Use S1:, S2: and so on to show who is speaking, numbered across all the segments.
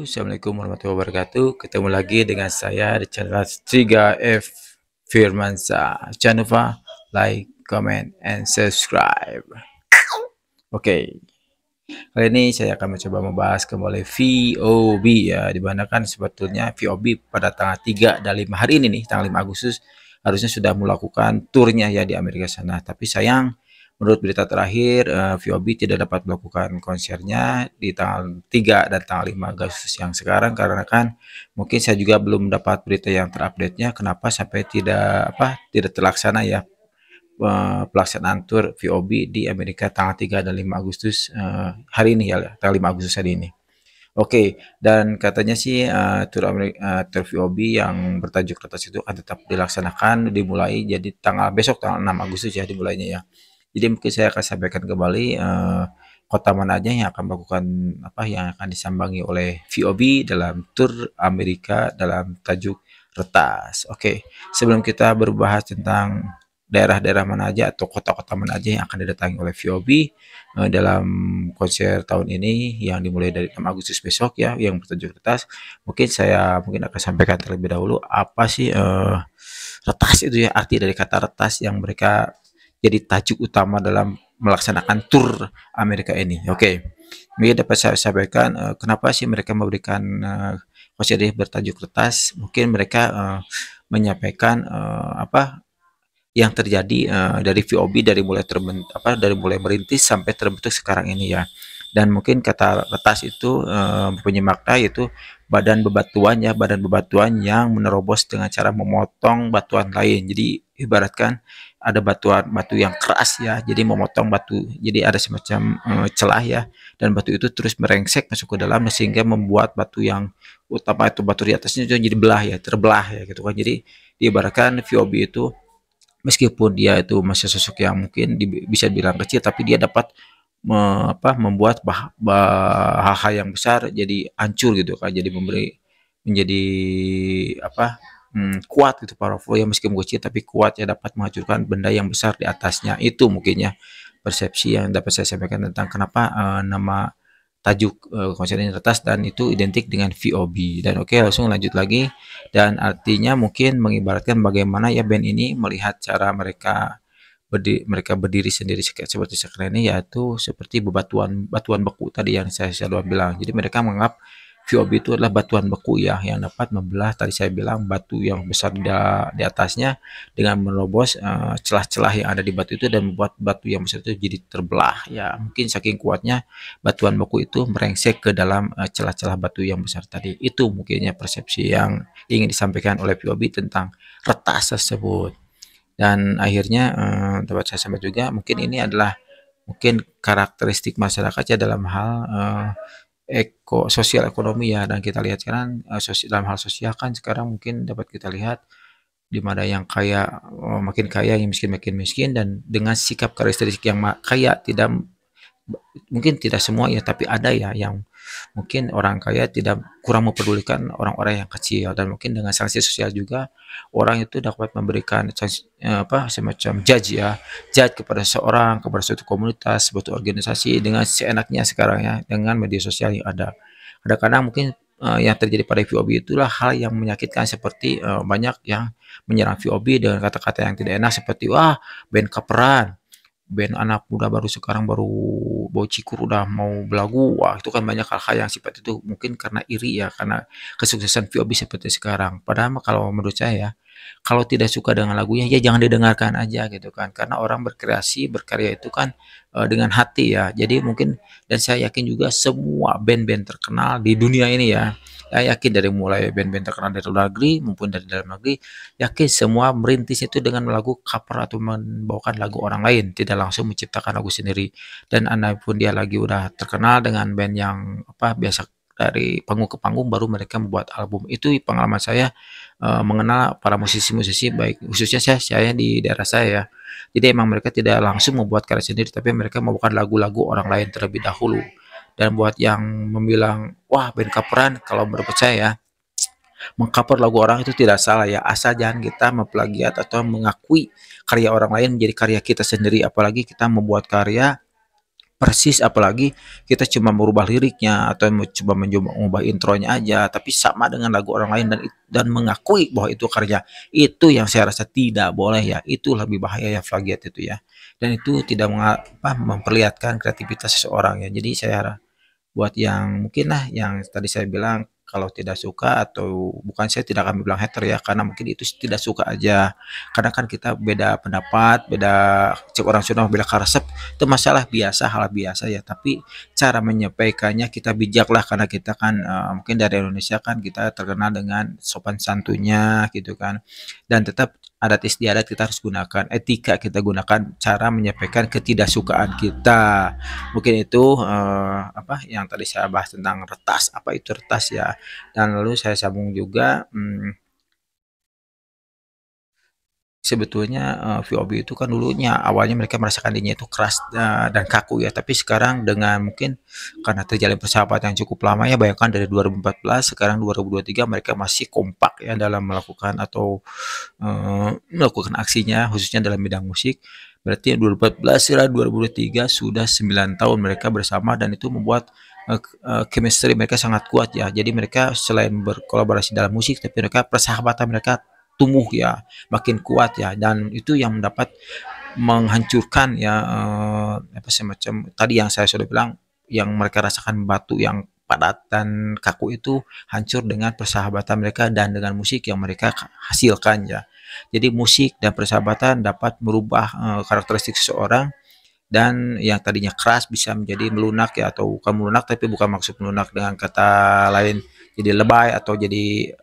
S1: Assalamualaikum warahmatullahi wabarakatuh. Ketemu lagi dengan saya di channel 3F Firmansa. Jangan lupa like, comment, and subscribe. Oke, kali ini saya akan mencoba membahas kembali VOB ya, dimana kan sebetulnya VOB pada tanggal 3 dan 5 hari ini nih, tanggal 5 Agustus harusnya sudah melakukan turnya ya di Amerika sana. Tapi sayang, menurut berita terakhir, VOB tidak dapat melakukan konsernya di tanggal 3 dan tanggal 5 Agustus yang sekarang karena kan mungkin saya juga belum dapat berita yang terupdate-nya kenapa sampai tidak terlaksana ya pelaksanaan tur VOB di Amerika tanggal 3 dan 5 Agustus hari ini ya, tanggal 5 Agustus hari ini. Oke, dan katanya sih tur VOB yang bertajuk Retas itu akan tetap dilaksanakan dimulai jadi besok tanggal 6 Agustus ya dimulainya ya. Jadi mungkin saya akan sampaikan kembali kota mana aja yang akan melakukan yang akan disambangi oleh VOB dalam tur Amerika dalam tajuk Retas. Oke, sebelum kita berbahas tentang daerah-daerah mana aja atau kota-kota mana aja yang akan didatangi oleh VOB dalam konser tahun ini yang dimulai dari 6 Agustus besok ya yang bertajuk Retas. Mungkin akan sampaikan terlebih dahulu apa sih retas itu ya, arti dari kata retas yang mereka jadi tajuk utama dalam melaksanakan tur Amerika ini. Oke, mungkin dapat saya sampaikan kenapa sih mereka memberikan konser ini bertajuk Retas. Mungkin mereka menyampaikan yang terjadi dari VOB dari mulai merintis sampai terbentuk sekarang ini ya. Dan mungkin kata retas itu punya makna yaitu badan bebatuan yang menerobos dengan cara memotong batuan lain. Jadi ibaratkan ada batu yang keras ya, jadi memotong batu, jadi ada semacam celah ya, dan batu itu terus merengsek masuk ke dalam sehingga membuat batu yang utama itu batu di atasnya itu jadi terbelah ya gitu kan. Jadi diibaratkan VOB itu meskipun dia itu masih sosok yang mungkin bisa dibilang kecil, tapi dia dapat membuat hal-hal yang besar jadi hancur gitu kan, jadi menjadi kuat gitu, powerful ya, meskipun kecil tapi kuat ya, dapat menghancurkan benda yang besar di atasnya. Itu mungkin ya persepsi yang dapat saya sampaikan tentang kenapa nama tajuk konser ini Retas dan itu identik dengan VOB. Dan oke, langsung lanjut lagi, dan artinya mungkin mengibaratkan bagaimana ya band ini melihat cara mereka berdiri sendiri seperti sekarang ini, yaitu seperti bebatuan beku tadi yang saya selalu bilang. Jadi mereka menganggap VOB itu adalah batuan beku ya, yang dapat membelah tadi saya bilang batu yang besar di atasnya dengan menerobos celah-celah yang ada di batu itu dan membuat batu yang besar itu jadi terbelah ya. Mungkin saking kuatnya batuan beku itu merengsek ke dalam celah-celah batu yang besar tadi. Itu mungkinnya persepsi yang ingin disampaikan oleh VOB tentang retas tersebut. Dan akhirnya dapat saya sampaikan juga, mungkin ini adalah mungkin karakteristik masyarakatnya dalam hal sosial ekonomi ya. Dan kita lihat sekarang dalam hal sosial kan sekarang mungkin dapat kita lihat di mana yang kaya makin kaya, yang miskin makin miskin, dan dengan sikap karakteristik yang kaya mungkin tidak semua ya, tapi ada ya yang mungkin orang kaya kurang mempedulikan orang-orang yang kecil, dan mungkin dengan sanksi sosial juga orang itu dapat memberikan semacam judge kepada kepada suatu komunitas, suatu organisasi dengan seenaknya sekarang ya, dengan media sosial yang ada. Kadang-kadang mungkin yang terjadi pada VOB itulah hal yang menyakitkan, seperti banyak yang menyerang VOB dengan kata-kata yang tidak enak seperti wah band kaperan, band anak muda baru bocikur udah mau belagu. Wah, itu kan banyak hal-hal yang sifat itu mungkin karena iri ya, karena kesuksesan VOB seperti sekarang. Padahal kalau menurut saya, kalau tidak suka dengan lagunya ya jangan didengarkan aja gitu kan, karena orang berkarya itu kan dengan hati ya. Jadi mungkin, dan saya yakin juga semua band-band terkenal di dunia ini ya, saya yakin dari mulai band-band terkenal dari luar negeri maupun dari dalam negeri, yakin semua merintis itu dengan lagu cover atau membawakan lagu orang lain, tidak langsung menciptakan lagu sendiri. Dan andai pun dia lagi udah terkenal dengan band yang biasa, dari panggung ke panggung baru mereka membuat album. Itu pengalaman saya mengenal para musisi-musisi, baik khususnya saya di daerah saya ya. Jadi emang mereka tidak langsung membuat karya sendiri, tapi mereka membawakan lagu-lagu orang lain terlebih dahulu. Dan buat yang membilang wah band coveran, kalau menurut saya mengcover lagu orang itu tidak salah ya, asal jangan kita memplagiat atau mengakui karya orang lain menjadi karya kita sendiri. Apalagi kita membuat karya persis, apalagi kita cuma merubah liriknya atau coba mencoba mengubah intronya aja tapi sama dengan lagu orang lain dan mengakui bahwa itu karya, itu yang saya rasa tidak boleh ya, itu lebih bahaya ya plagiat itu ya, dan itu tidak memperlihatkan kreativitas seseorang ya. Jadi saya buat yang mungkin lah yang tadi saya bilang kalau tidak suka, atau bukan, saya tidak akan bilang hater ya, karena mungkin itu tidak suka aja. Karena kan kita beda pendapat, beda, cek orang Sunda beda karesep, itu masalah biasa, hal biasa ya. Tapi cara menyampaikannya kita bijak lah, karena kita kan mungkin dari Indonesia kan kita terkenal dengan sopan santunnya gitu kan. Dan tetap adat istiadat kita harus gunakan, etika kita gunakan cara menyampaikan ketidaksukaan kita. Mungkin itu apa yang tadi saya bahas tentang retas, apa itu retas ya. Dan lalu saya sambung juga, sebetulnya VOB itu kan dulunya awalnya mereka merasakan dirinya itu keras dan kaku ya, tapi sekarang dengan mungkin karena terjalin persahabatan yang cukup lama ya, bayangkan dari 2014 sekarang 2023 mereka masih kompak ya dalam melakukan atau melakukan aksinya khususnya dalam bidang musik. Berarti 2014 hingga 2023 sudah 9 tahun mereka bersama, dan itu membuat chemistry mereka sangat kuat ya. Jadi mereka selain berkolaborasi dalam musik, tapi mereka persahabatan mereka tumbuh ya, makin kuat ya, dan itu yang mendapat menghancurkan ya apa semacam tadi yang saya sudah bilang, yang mereka rasakan batu yang padat dan kaku itu hancur dengan persahabatan mereka dan dengan musik yang mereka hasilkan ya. Jadi musik dan persahabatan dapat merubah karakteristik seseorang, dan yang tadinya keras bisa menjadi melunak ya, atau bukan melunak tapi bukan maksud melunak dengan kata lain jadi lebay atau jadi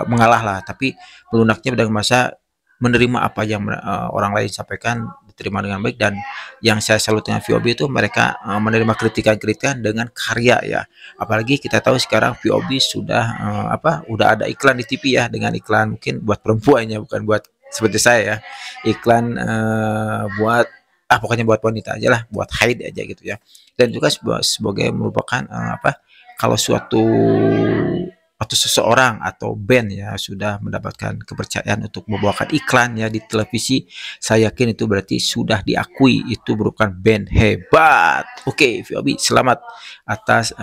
S1: mengalah lah, tapi melunaknya dengan masa menerima apa yang orang lain sampaikan, diterima dengan baik. Dan yang saya salut dengan VOB itu mereka menerima kritikan-kritikan dengan karya ya. Apalagi kita tahu sekarang VOB sudah udah ada iklan di TV ya, dengan iklan mungkin buat perempuannya, bukan buat seperti saya ya, iklan buat pokoknya buat wanita aja lah, buat haid aja gitu ya. Dan juga sebagai merupakan kalau suatu atau seseorang atau band ya sudah mendapatkan kepercayaan untuk membawakan iklan ya di televisi, saya yakin itu berarti sudah diakui itu merupakan band hebat. Oke, VOB selamat atas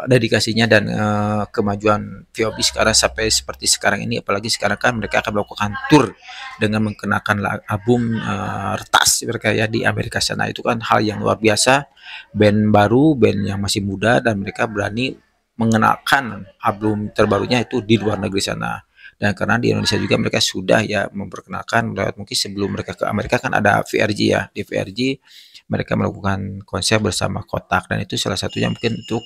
S1: dedikasinya dan kemajuan VOB sekarang sampai seperti sekarang ini. Apalagi sekarang kan mereka akan melakukan tour dengan mengenakan album retas mereka ya di Amerika sana. Itu kan hal yang luar biasa, band baru, band yang masih muda, dan mereka berani mengenalkan album terbarunya itu di luar negeri sana. Dan karena di Indonesia juga mereka sudah ya memperkenalkan lewat, mungkin sebelum mereka ke Amerika kan ada VRG ya, di VRG mereka melakukan konser bersama Kotak, dan itu salah satunya mungkin untuk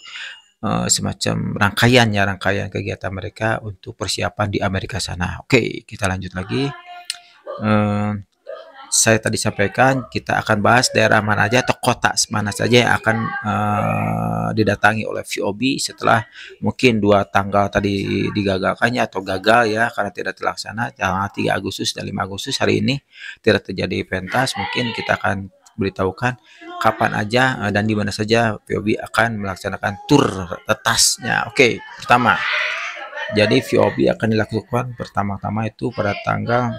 S1: semacam rangkaian kegiatan mereka untuk persiapan di Amerika sana. Oke, kita lanjut lagi. Saya tadi sampaikan kita akan bahas daerah mana aja atau kota mana saja yang akan didatangi oleh VOB setelah mungkin 2 tanggal tadi digagalkannya atau gagal ya karena tidak terlaksana, tanggal 3 Agustus dan 5 Agustus hari ini tidak terjadi pentas. Mungkin kita akan beritahukan kapan aja dan di mana saja VOB akan melaksanakan tur retasnya. Oke, pertama, jadi VOB akan dilakukan pertama-tama itu pada tanggal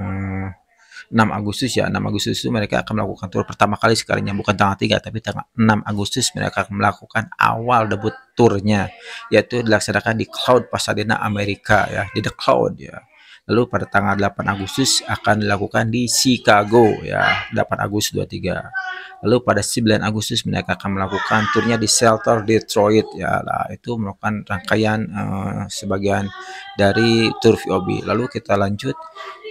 S1: 6 Agustus ya. 6 Agustus itu mereka akan melakukan tur pertama kali sekalinya, bukan tanggal 3 tapi tanggal 6 Agustus mereka akan melakukan awal debut turnya, yaitu dilaksanakan di Cloud Pasadena Amerika ya, di The Cloud ya. Lalu pada tanggal 8 Agustus akan dilakukan di Chicago ya, 8 Agustus 23. Lalu pada 9 Agustus mereka akan melakukan turnya di Shelter Detroit ya. Lah, itu merupakan rangkaian sebagian dari tur VOB. Lalu kita lanjut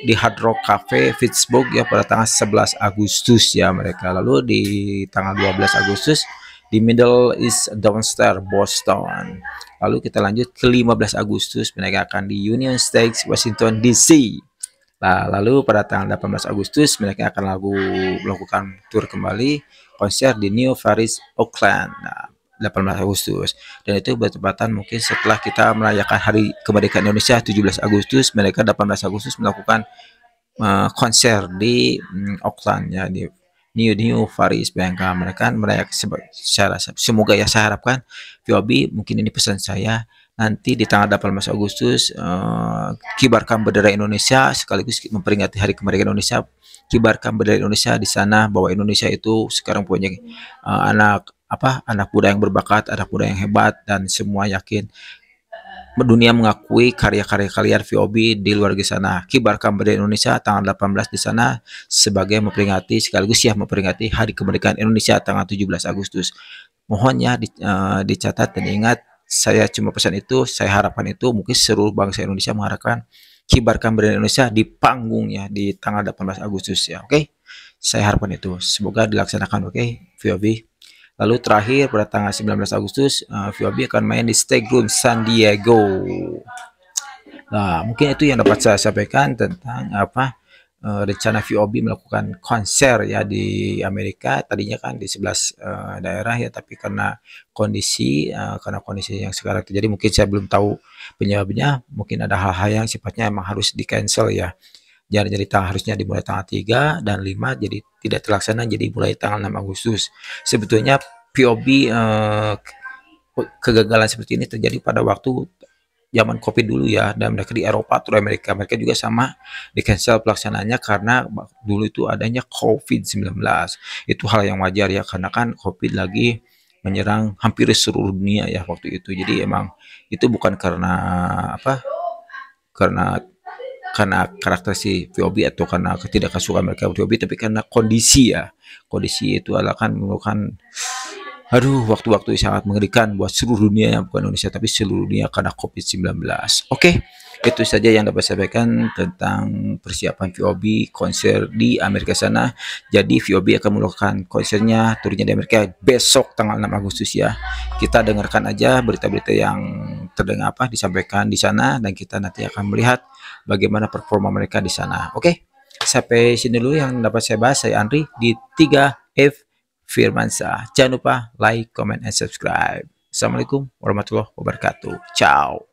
S1: di Hard Rock Cafe Pittsburgh ya pada tanggal 11 Agustus ya mereka. Lalu di tanggal 12 Agustus di Middle East Downstairs Boston. Lalu kita lanjut ke 15 Agustus mereka akan di Union Station Washington DC. Nah, lalu pada tanggal 18 Agustus mereka akan melakukan tur kembali konser di New Paris Oakland. Nah, 18 Agustus, dan itu bertepatan mungkin setelah kita merayakan hari kemerdekaan Indonesia 17 Agustus, mereka 18 Agustus melakukan konser di Oakland ya, di New Paris. Bayangkan mereka merayakan semoga ya, saya harapkan VOB, mungkin ini pesan saya, nanti di tanggal 18 Agustus kibarkan bendera Indonesia sekaligus memperingati Hari Kemerdekaan Indonesia. Kibarkan bendera Indonesia di sana, bahwa Indonesia itu sekarang punya anak muda yang berbakat, anak muda yang hebat, dan semua yakin dunia mengakui karya-karya kalian VOB di luar di sana. Kibarkan bendera Indonesia tanggal 18 di sana sebagai memperingati sekaligus ya memperingati Hari Kemerdekaan Indonesia tanggal 17 Agustus. Mohon ya dicatat dan ingat, saya cuma pesan itu, saya harapkan itu, mungkin seluruh bangsa Indonesia mengharapkan kibarkan bendera Indonesia di panggungnya di tanggal 18 Agustus ya. Oke. Saya harapkan itu. Semoga dilaksanakan, oke, VOB. Lalu terakhir pada tanggal 19 Agustus VOB akan main di Stake Room San Diego. Nah, mungkin itu yang dapat saya sampaikan tentang rencana VOB melakukan konser ya di Amerika. Tadinya kan di 11 daerah ya, tapi karena kondisi yang sekarang terjadi, mungkin saya belum tahu penyebabnya. Mungkin ada hal-hal yang sifatnya emang harus di cancel ya. Jadi harusnya dimulai tanggal 3 dan 5, jadi tidak terlaksana, jadi mulai tanggal 6 Agustus. Sebetulnya VOB kegagalan seperti ini terjadi pada waktu zaman COVID dulu ya, dan mereka di Eropa atau Amerika, mereka juga sama di cancel pelaksanaannya karena dulu itu adanya COVID-19. Itu hal yang wajar ya, karena kan COVID lagi menyerang hampir seluruh dunia ya waktu itu. Jadi emang itu bukan karena karena karakter si VOB atau karena ketidaksukaan mereka VOB, tapi karena kondisi ya. Kondisi itu adalah kan merupakan waktu-waktu sangat mengerikan buat seluruh dunia, yang bukan Indonesia tapi seluruh dunia karena COVID-19. Oke, itu saja yang dapat saya sampaikan tentang persiapan VOB konser di Amerika sana. Jadi VOB akan melakukan konsernya, turunnya di Amerika besok tanggal 6 Agustus ya. Kita dengarkan aja berita-berita yang terdengar disampaikan di sana, dan kita nanti akan melihat bagaimana performa mereka di sana. Oke, sampai sini dulu yang dapat saya bahas. Saya Andri di 3F Firmansyah. Jangan lupa like, comment, and subscribe. Assalamualaikum warahmatullahi wabarakatuh. Ciao.